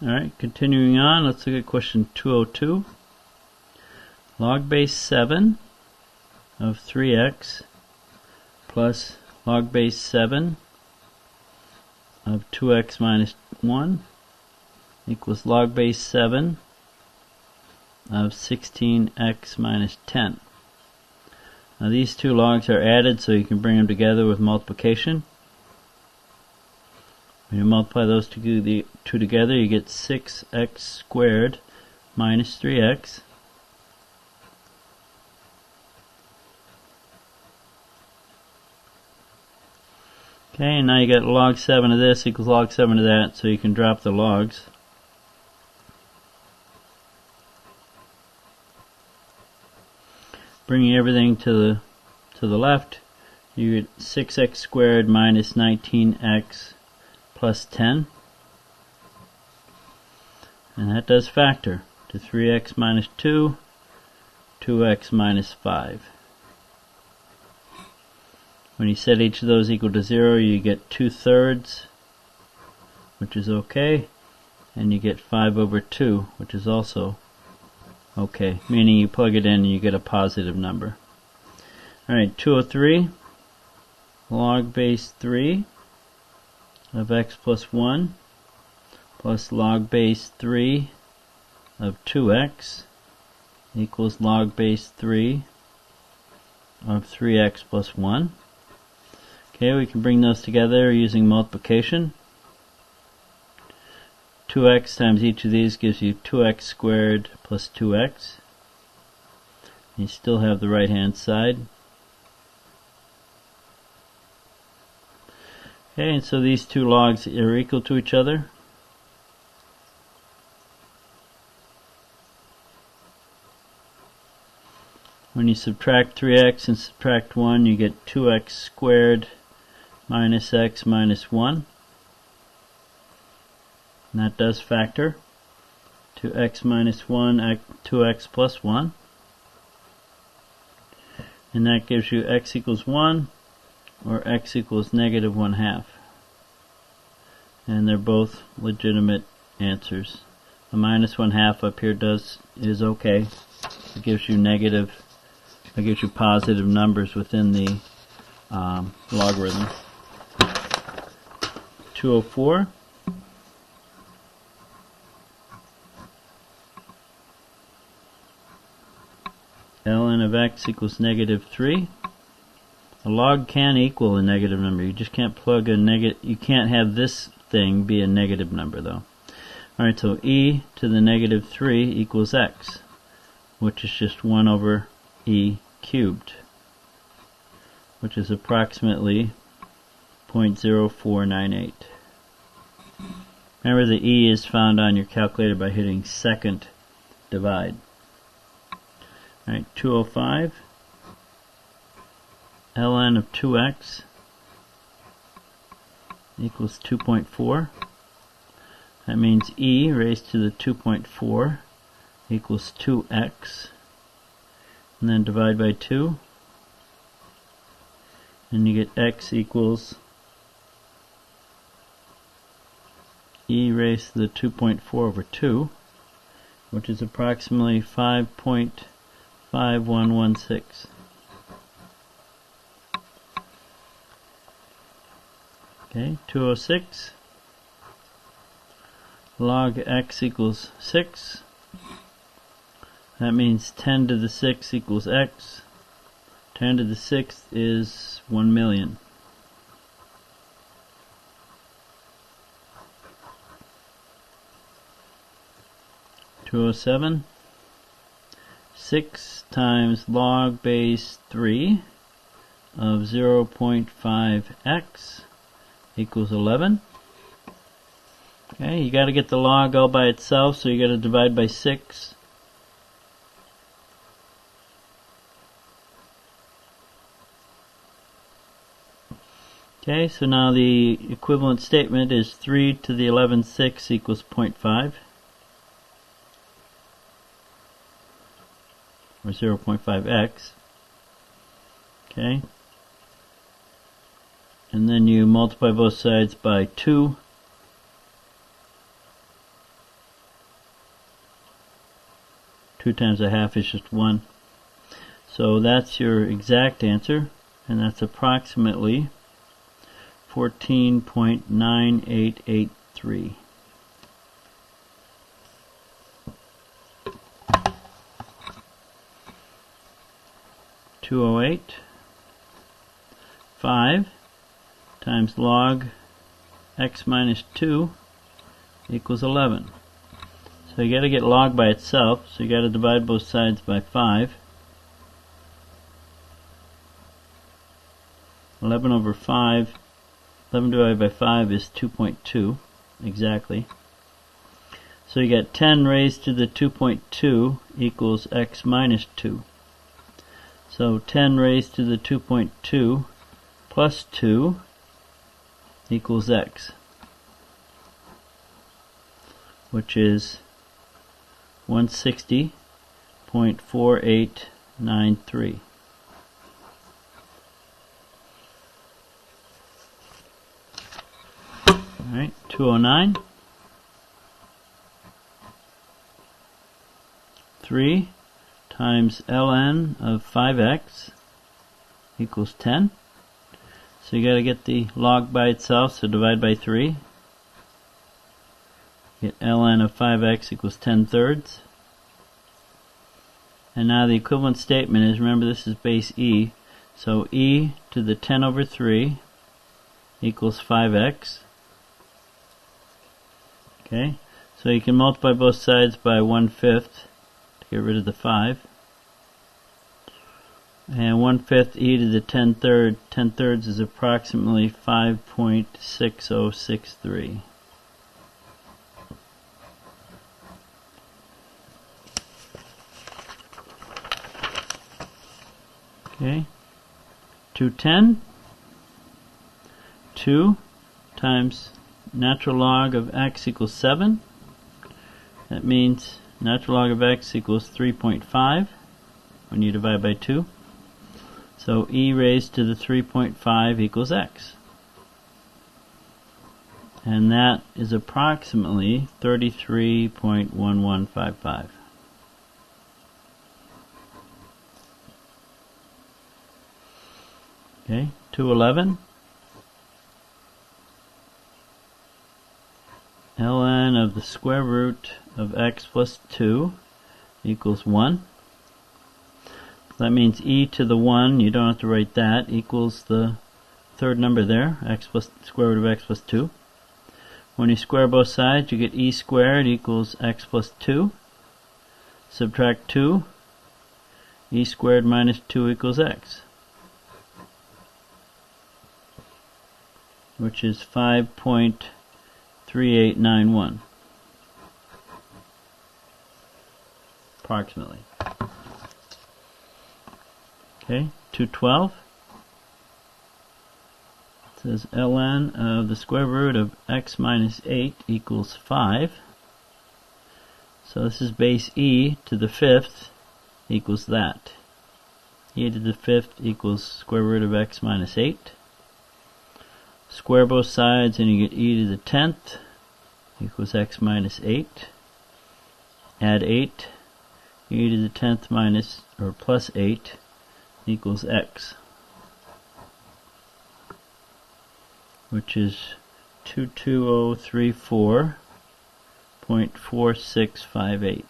Alright, continuing on, let's look at question 202. Log base 7 of 3x plus log base 7 of 2x minus 1 equals log base 7 of 16x minus 10. Now these two logs are added so you can bring them together with multiplication. When you multiply those two together, you get 6x squared minus 3x. Okay, and now you got log 7 of this equals log 7 of that, so you can drop the logs. Bringing everything to the left, you get 6x squared minus 19x plus 10. And that does factor to 3x minus 2, 2x minus 5. When you set each of those equal to 0, you get 2/3, which is okay, and you get 5 over 2, which is also okay, meaning you plug it in and you get a positive number. Alright, 203, log base 3 of x plus 1 plus log base 3 of 2x equals log base 3 of 3x plus 1. Okay, we can bring those together using multiplication. 2x times each of these gives you 2x squared plus 2x. You still have the right hand side. Okay, and so these two logs are equal to each other. When you subtract 3x and subtract 1, you get 2x squared minus x minus 1. And that does factor to x minus 1, 2x plus 1. And that gives you x equals 1 or x equals negative 1/2. And they're both legitimate answers. The minus 1/2 up here is okay. It gives you positive numbers within the logarithm. 204. ln of x equals negative 3. A log can equal a negative number. You just can't plug a negative. You can't have this thing be a negative number though. Alright, so e to the negative 3 equals x, which is just 1 over e cubed, which is approximately 0.0498. Remember, the e is found on your calculator by hitting second divide. Alright, 205. ln of 2x equals 2.4. That means e raised to the 2.4 equals 2x. And then divide by 2. And you get x equals e raised to the 2.4 over 2, which is approximately 5.5116. Okay, 206. Log x equals 6. That means 10 to the 6 equals x. 10 to the 6th is 1,000,000. (207) 6 times log base 3 of 0.5x equals 11. Okay, you got to get the log all by itself, so you got to divide by 6. Okay, so now the equivalent statement is 3 to the 11/6 equals 0.5. Or 0.5x. Okay. And then you multiply both sides by 2. 2 times a half is just 1. So that's your exact answer, and that's approximately 14.9883. (208) 5 times log x minus 2 equals 11. So you got to get log by itself, so you got to divide both sides by 5. 11 over 5, 11 divided by 5 is 2.2 exactly. So you get 10 raised to the 2.2 equals x minus 2. So 10 raised to the 2.2 plus 2 equals x, which is 160.4893. Alright, 209. 3 times ln of 5x equals 10. So you got to get the log by itself, so divide by 3. Get ln of 5x equals 10 thirds. And now the equivalent statement is, remember this is base e, so e to the 10 over 3 equals 5x. Okay, so you can multiply both sides by 1/5 to get rid of the 5. And 1/5 e to the 10 thirds is approximately 5.6063. Okay, 210. 2 times natural log of x equals 7. That means natural log of x equals 3.5 when you divide by 2. So e raised to the 3.5 equals x. And that is approximately 33.1155. Okay, 211. ln of the square root of x plus 2 equals 1. That means e to the 1, you don't have to write that, equals the third number there, x plus square root of x plus 2. When you square both sides, you get e squared equals x plus 2. Subtract 2, e squared minus 2 equals x, which is 5.3891, approximately. Okay, 212. It says ln of the square root of x minus 8 equals 5. So this is base e to the 5th equals that. E to the 5th equals square root of x minus 8. Square both sides and you get e to the 10th equals x minus 8. Add 8. E to the 10th minus or plus 8 equals x, which is 22034.4658.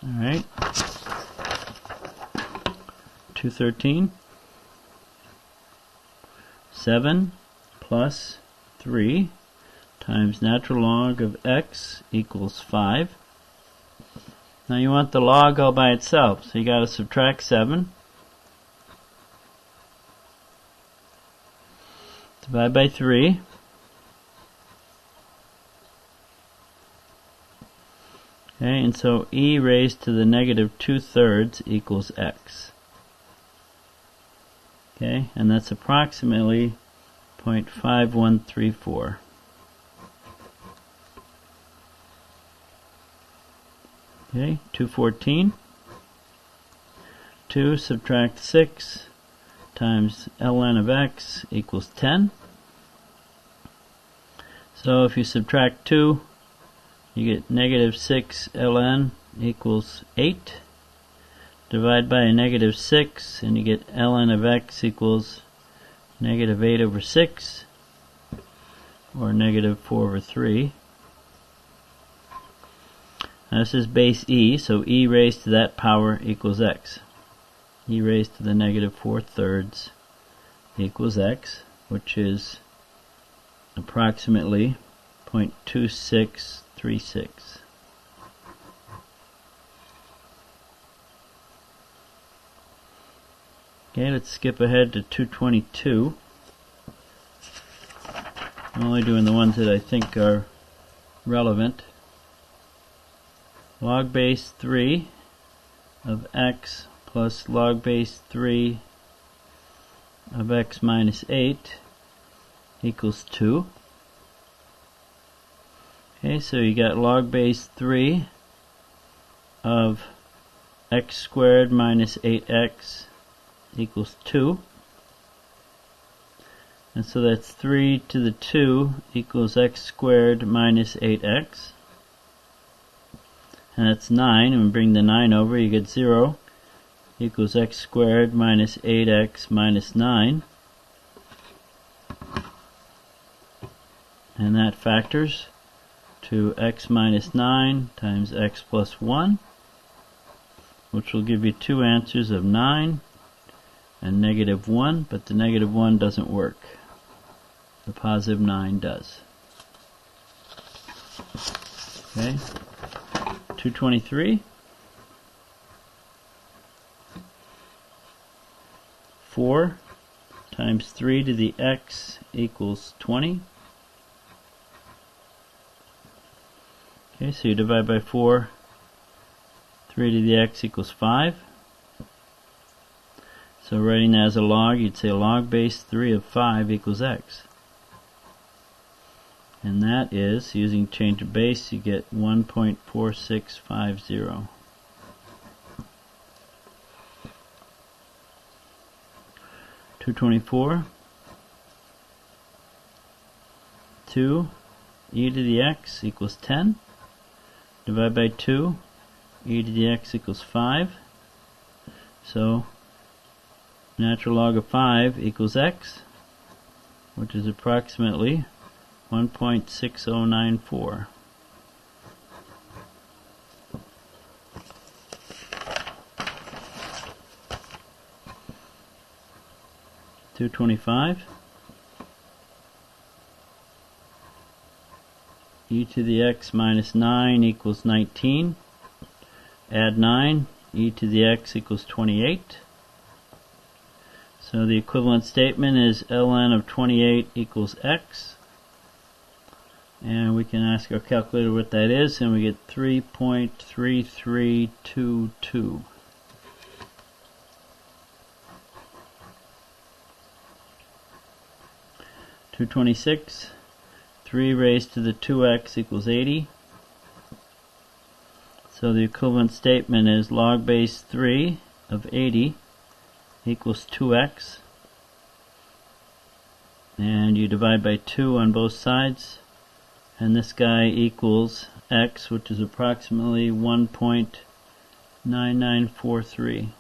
Alright. 213. 7 plus 3 times natural log of x equals 5. Now you want the log all by itself, so you got to subtract 7. Divide by 3. Okay, and so e raised to the negative 2/3 equals x. Okay, and that's approximately 0.5134. Okay, 214. 2 subtract 6 times ln of x equals 10. So if you subtract 2, you get negative 6 ln equals 8. Divide by a negative 6 and you get ln of x equals negative 8 over 6, or negative 4 over 3. Now this is base e, so e raised to that power equals x. E raised to the negative 4/3 equals x, which is approximately 0.2636. Okay, let's skip ahead to 222. I'm only doing the ones that I think are relevant. Log base 3 of x plus log base 3 of x minus 8 equals 2. Okay, so you got log base 3 of x squared minus 8x equals 2. And so that's 3 to the 2 equals x squared minus 8x. And that's 9, and we bring the 9 over, you get 0 equals x squared minus 8x minus 9. And that factors to x minus 9 times x plus 1, which will give you two answers of 9 and negative 1, but the negative 1 doesn't work. The positive 9 does. Okay, 223. 4 times 3 to the x equals 20. Okay, so you divide by 4. 3 to the x equals 5. So writing that as a log, you'd say log base 3 of 5 equals x. And that is, using change of base, you get 1.4650. (224) 2 e to the x equals 10. Divide by 2, e to the x equals 5. So natural log of 5 equals x, which is approximately 1.6094. (225) e to the x minus 9 equals 19. Add 9, e to the x equals 28. So the equivalent statement is ln of 28 equals x. And we can ask our calculator what that is, and we get 3.3322. (226) 3 raised to the 2x equals 80. So the equivalent statement is log base 3 of 80 equals 2x. And you divide by 2 on both sides. And this guy equals x, which is approximately 1.9943.